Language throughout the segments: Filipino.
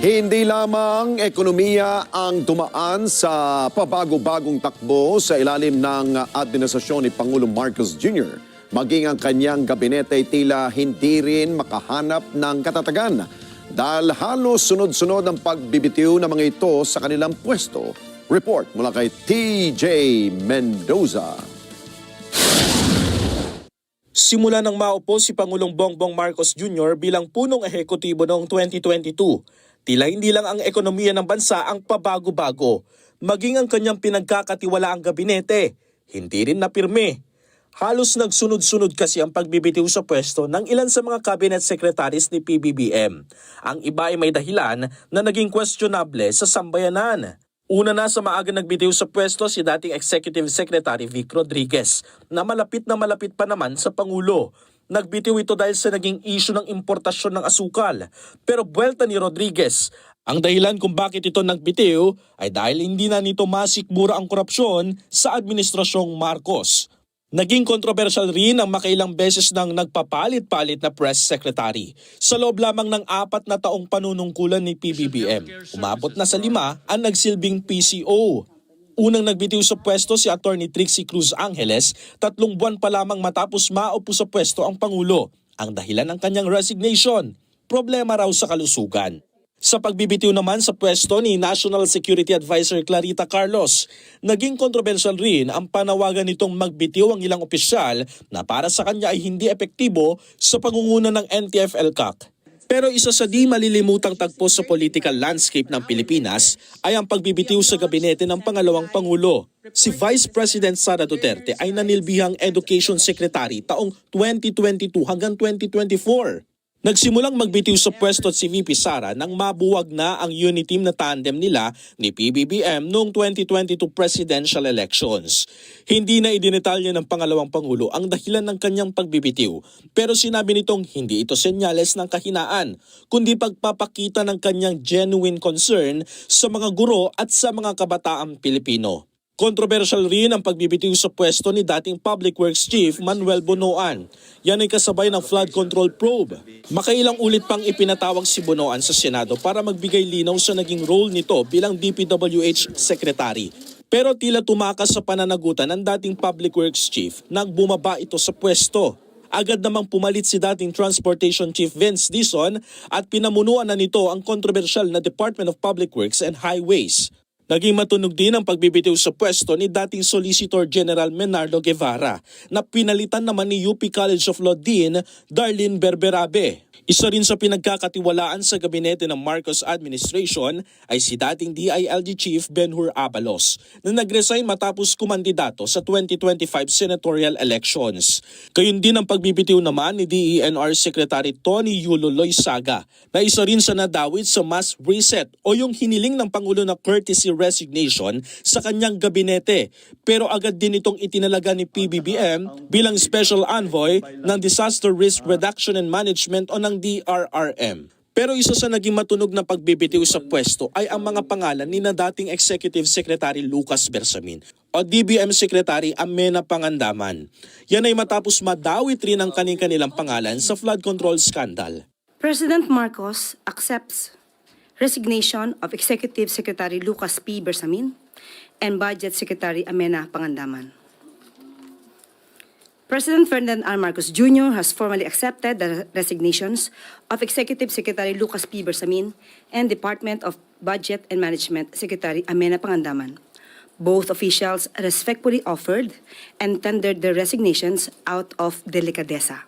Hindi lamang ekonomiya ang dumaan sa pabago-bagong takbo sa ilalim ng administrasyon ni Pangulong Marcos Jr. Maging ang kanyang gabinete ay tila hindi rin makahanap ng katatagan dahil halos sunod-sunod ang pagbibitiw ng mga ito sa kanilang pwesto. Report mula kay TJ Mendoza. Simula nang maupo si Pangulong Bongbong Marcos Jr. bilang punong ehekutibo noong 2022, tila hindi lang ang ekonomiya ng bansa ang pabago-bago, maging ang kanyang pinagkakatiwalaang gabinete, hindi rin napirme. Halos nagsunod-sunod kasi ang pagbibitiw sa pwesto ng ilan sa mga cabinet secretaries ni PBBM. Ang iba ay may dahilan na naging questionable sa sambayanan. Una na sa maaga nagbitiw sa pwesto si dating Executive Secretary Vic Rodriguez na malapit pa naman sa Pangulo. Nagbitiw ito dahil sa naging issue ng importasyon ng asukal. Pero buwelta ni Rodriguez, ang dahilan kung bakit ito nagbitiw ay dahil hindi na nito masikmura ang korupsyon sa administrasyong Marcos. Naging kontrobersyal rin ang makailang beses ng nagpapalit-palit na press secretary. Sa loob lamang ng 4 na taong panunungkulan ni PBBM, umabot na sa 5 ang nagsilbing PCO. Unang nagbitiw sa pwesto si Atty. Trixie Cruz Angeles, 3 buwan pa lamang matapos maupo sa pwesto ang Pangulo. Ang dahilan ng kanyang resignation, problema raw sa kalusugan. Sa pagbibitiw naman sa pwesto ni National Security Advisor Clarita Carlos, naging kontrobersyal rin ang panawagan nitong magbitiw ang ilang opisyal na para sa kanya ay hindi epektibo sa pangunguna ng NTF-ELCAC. Pero isa sa di malilimutang tagpo sa political landscape ng Pilipinas ay ang pagbibitiw sa gabinete ng pangalawang Pangulo. Si Vice President Sara Duterte ay nanilbihang Education Secretary taong 2022 hanggang 2024. Nagsimulang magbitiw sa pwesto si VP Sara nang mabuwag na ang uniteam na tandem nila ni PBBM noong 2022 presidential elections. Hindi na idinetalya ng pangalawang Pangulo ang dahilan ng kanyang pagbibitiw, pero sinabi nitong hindi ito senyales ng kahinaan, kundi pagpapakita ng kanyang genuine concern sa mga guro at sa mga kabataang Pilipino. Kontrobersyal rin ang pagbibitiw sa pwesto ni dating Public Works Chief Manuel Bonoan. Yan ay kasabay ng flood control probe. Makailang ulit pang ipinatawag si Bonoan sa Senado para magbigay linaw sa naging role nito bilang DPWH Secretary. Pero tila tumakas sa pananagutan ng dating Public Works Chief nang bumaba ito sa pwesto. Agad namang pumalit si dating Transportation Chief Vince Dizon at pinamunuan na nito ang kontrobersyal na Department of Public Works and Highways. Naging matunog din ang pagbibitiw sa pwesto ni dating Solicitor General Menardo Guevara na pinalitan naman ni UP College of Law Dean Darlene Berberabe. Isa rin sa pinagkakatiwalaan sa gabinete ng Marcos administration ay si dating DILG Chief Ben-Hur Abalos na nag-resign matapos kumandidato sa 2025 senatorial elections. Gayun din ang pagbibitiw naman ni DENR Secretary Tony Yulo Loyzaga na isa rin sa nadawit sa mass reset o yung hiniling ng Pangulo na courtesy resignation sa kanyang gabinete. Pero agad din itong itinalaga ni PBBM bilang Special Envoy ng Disaster Risk Reduction and Management o ng DRRM. Pero isa sa naging matunog na pagbibitiw sa pwesto ay ang mga pangalan ni na dating Executive Secretary Lucas Bersamin o DBM Secretary Amena Pangandaman. Yan ay matapos madawit rin ang kanilang pangalan sa flood control scandal. President Marcos accepts resignation of Executive Secretary Lucas P. Bersamin and Budget Secretary Amena Pangandaman. President Ferdinand R. Marcos Jr. has formally accepted the resignations of Executive Secretary Lucas P. Bersamin and Department of Budget and Management Secretary Amena Pangandaman. Both officials respectfully offered and tendered their resignations out of delicadeza.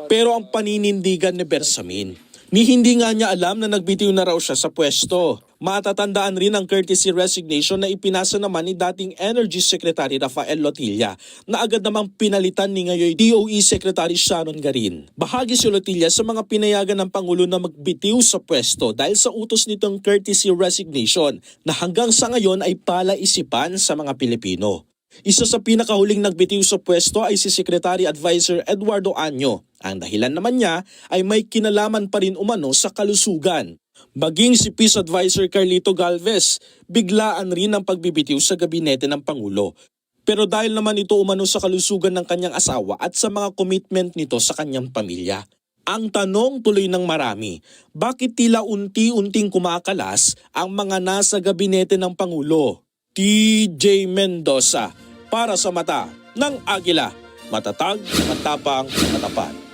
Pero ang paninindigan ni Bersamin, ni hindi nga niya alam na nagbitiw na raw siya sa pwesto. Matatandaan rin ang courtesy resignation na ipinasa naman ni dating Energy Secretary Rafael Lotilla na agad namang pinalitan ni ngayon DOE Secretary Sharon Garin. Bahagi si Lotilla sa mga pinayagan ng Pangulo na magbitiw sa pwesto dahil sa utos nitong courtesy resignation na hanggang sa ngayon ay palaisipan sa mga Pilipino. Isa sa pinakahuling nagbitiw sa pwesto ay si Secretary Advisor Eduardo Año. Ang dahilan naman niya ay may kinalaman pa rin umano sa kalusugan. Maging si Peace Advisor Carlito Galvez, biglaan rin ang pagbibitiw sa gabinete ng Pangulo. Pero dahil naman ito umano sa kalusugan ng kanyang asawa at sa mga commitment nito sa kanyang pamilya. Ang tanong tuloy ng marami, bakit tila unti-unting kumakalas ang mga nasa gabinete ng Pangulo? TJ Mendoza para sa Mata ng Agila. Matatag, matapang, matapat.